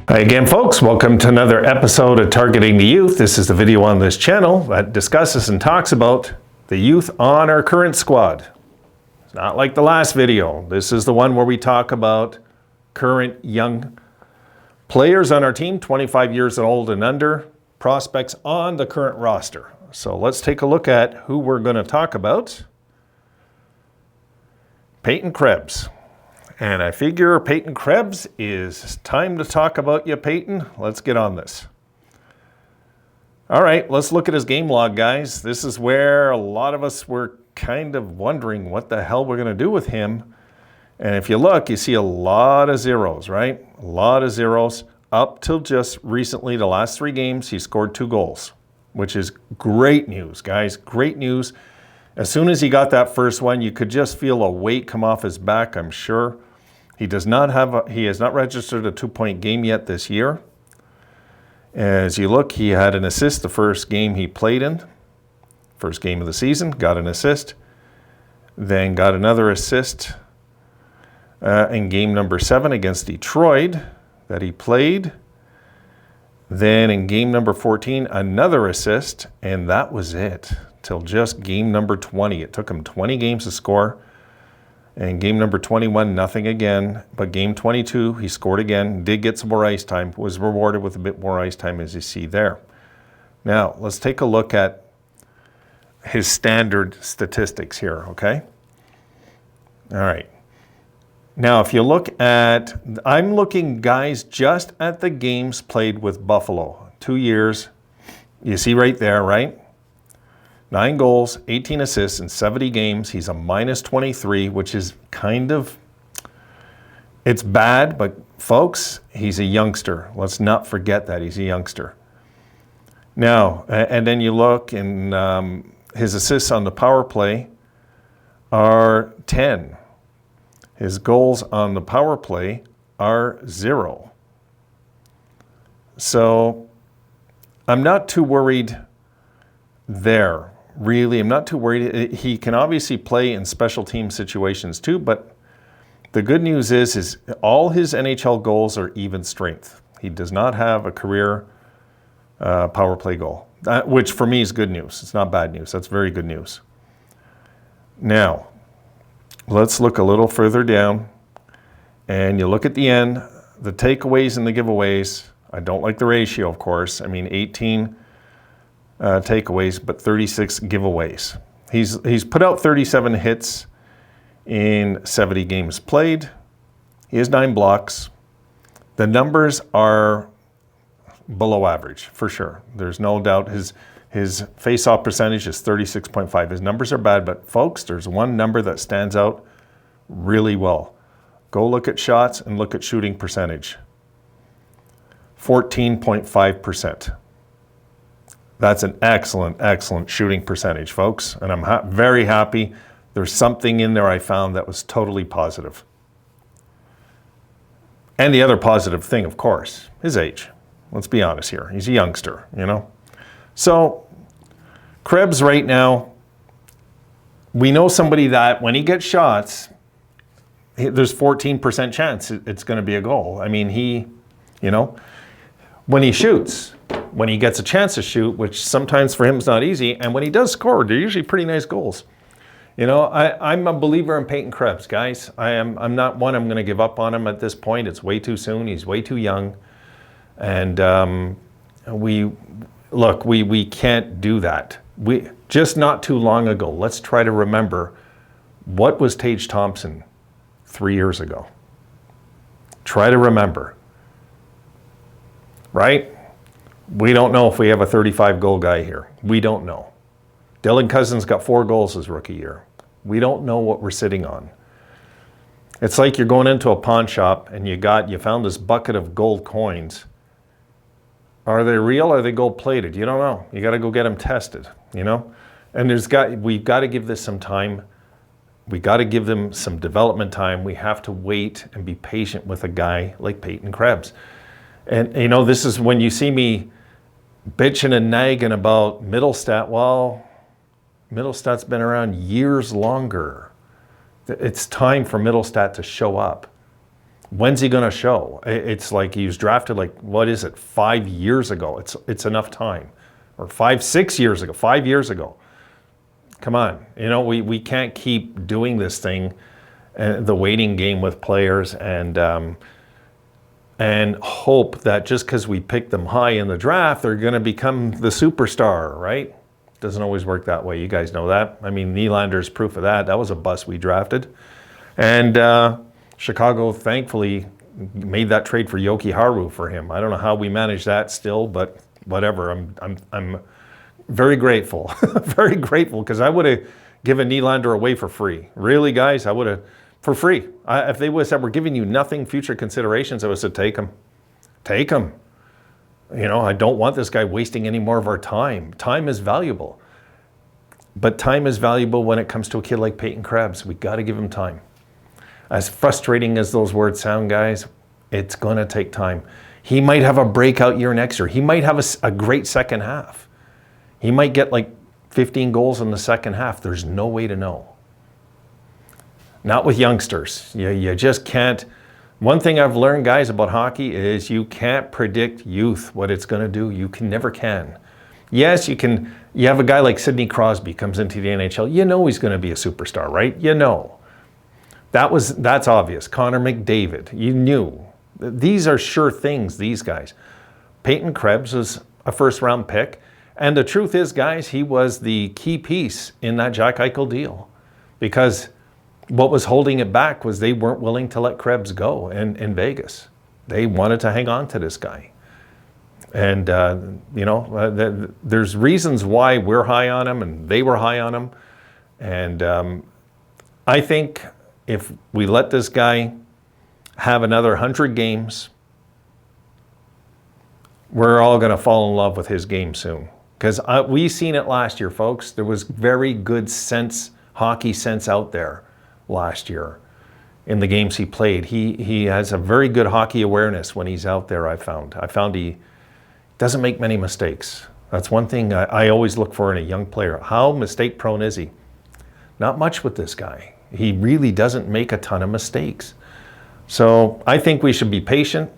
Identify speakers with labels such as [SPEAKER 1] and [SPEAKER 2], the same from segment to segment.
[SPEAKER 1] Hi again, folks. Welcome to another episode of Targeting the Youth. This is the video on this channel that discusses and talks about the youth on our current squad. It's not like the last video. This is the one where we talk about current young players on our team, 25 years old and under, prospects on the current roster. So let's take a look at who we're going to talk about. Peyton Krebs. And I figure Peyton Krebs is time to talk about you, Peyton. Let's get on this. All right, let's look at his game log, guys. This is where a lot of us were kind of wondering what the hell we're going to do with him. And if you look, you see a lot of zeros, right? A lot of zeros. Up till just recently, the last 3 games, he scored 2 goals, which is great news, guys. Great news. As soon as he got that first one, you could just feel a weight come off his back, I'm sure. He has not registered a 2-point game yet this year. As you look, he had an assist the first game he played in. First game of the season, got an assist. Then got another assist in game number 7 against Detroit that he played. Then in game number 14, another assist, and that was it till just game number 20. It took him 20 games to score. And game number 21, nothing again. But game 22, he scored again, did get some more ice time, was rewarded with a bit more ice time, as you see there. Now, let's take a look at his standard statistics here, okay? All right. Now, if you look at, I'm looking, guys, just at the games played with Buffalo. 2 years. You see right there, right? 9 goals, 18 assists in 70 games. He's a minus 23, which is kind of, it's bad, but folks, he's a youngster. Let's not forget that he's a youngster. Now, and then you look and his assists on the power play are 10. His goals on the power play are 0. So I'm not too worried there. Really, I'm not too worried. He can obviously play in special team situations too, but the good news is all his NHL goals are even strength. He does not have a career power play goal, which for me is good news. It's not bad news. That's very good news. Now, let's look a little further down, and you look at the end, the takeaways and the giveaways. I don't like the ratio, of course. I mean, 18 takeaways, but 36 giveaways. He's put out 37 hits in 70 games played. He has 9 blocks. The numbers are below average, for sure. There's no doubt. His face-off percentage is 36.5. His numbers are bad, but folks, there's one number that stands out really well. Go look at shots and look at shooting percentage. 14.5%. That's an excellent, excellent shooting percentage, folks. And I'm very happy. There's something in there I found that was totally positive. And the other positive thing, of course, his age. Let's be honest here. He's a youngster, you know. So Krebs right now, we know somebody that when he gets shots, there's 14% chance it's going to be a goal. I mean, you know, when he shoots, when he gets a chance to shoot, which sometimes for him is not easy, and when he does score, they're usually pretty nice goals. You know, I'm a believer in Peyton Krebs, guys. I'm not one, I'm going to give up on him at this point. It's way too soon. He's way too young. And we can't do that. Just not too long ago, let's try to remember, what was Tage Thompson 3 years ago? Try to remember. Right? We don't know if we have a 35-goal guy here. We don't know. Dylan Cousins got 4 goals his rookie year. We don't know what we're sitting on. It's like you're going into a pawn shop and you found this bucket of gold coins. Are they real? Are they gold-plated? You don't know. You got to go get them tested, you know? And we've got to give this some time. We got to give them some development time. We have to wait and be patient with a guy like Peyton Krebs. And, you know, this is when you see me bitching and nagging about Middlestat. Well, Middlestat's been around years longer. It's time for Middlestat to show up. When's he going to show? It's like he was drafted like, what is it, 5 years ago. It's enough time. Or 6 years ago, 5 years ago. Come on. You know, we can't keep doing this thing, the waiting game with players, and hope that just because we pick them high in the draft, they're going to become the superstar, right? Doesn't always work that way. You guys know that. I mean, Nylander's proof of that. That was a bust we drafted. And Chicago, thankfully, made that trade for Yoki Haru for him. I don't know how we managed that still, but whatever. I'm very grateful, very grateful, because I would have given Nylander away for free. Really, guys, I would have, for free. If they would have said, we're giving you nothing, future considerations, I would have said, take him. Take him. You know, I don't want this guy wasting any more of our time. Time is valuable. But time is valuable when it comes to a kid like Peyton Krebs. We got to give him time. As frustrating as those words sound, guys, it's going to take time. He might have a breakout year next year. He might have a great second half. He might get like 15 goals in the second half. There's no way to know. Not with youngsters. You just can't. One thing I've learned, guys, about hockey is you can't predict youth, what it's going to do. You never can. Yes, you can. You have a guy like Sidney Crosby comes into the NHL. You know he's going to be a superstar, right? You know. That's obvious. Connor McDavid, you knew. These are sure things, these guys. Peyton Krebs was a first-round pick. And the truth is, guys, he was the key piece in that Jack Eichel deal. Because what was holding it back was they weren't willing to let Krebs go in Vegas. They wanted to hang on to this guy. And, you know, there's reasons why we're high on him and they were high on him. And I think if we let this guy have another 100 games, we're all going to fall in love with his game soon. Because we seen it last year, folks. There was very good sense, hockey sense out there last year in the games he played. He has a very good hockey awareness when he's out there, I found he doesn't make many mistakes. That's one thing I always look for in a young player. How mistake prone is he? Not much with this guy. He really doesn't make a ton of mistakes. So I think we should be patient,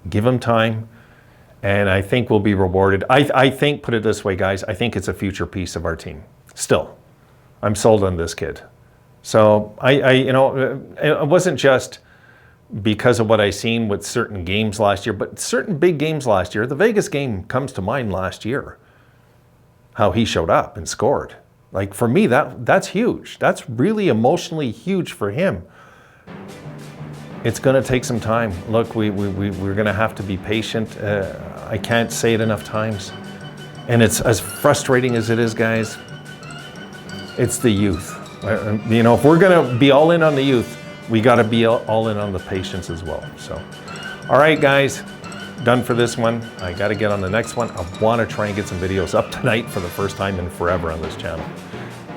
[SPEAKER 1] give him time, and I think we'll be rewarded. I think, put it this way, guys, I think it's a future piece of our team. Still, I'm sold on this kid. So you know, it wasn't just because of what I seen with certain games last year, but certain big games last year. The Vegas game comes to mind last year, how he showed up and scored. Like, for me, that's huge. That's really emotionally huge for him. It's going to take some time. Look, we're going to have to be patient. I can't say it enough times. And it's as frustrating as it is, guys. It's the youth. You know, if we're going to be all in on the youth, we got to be all in on the patience as well. So, all right, guys, done for this one. I got to get on the next one. I want to try and get some videos up tonight for the first time in forever on this channel.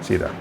[SPEAKER 1] See you there.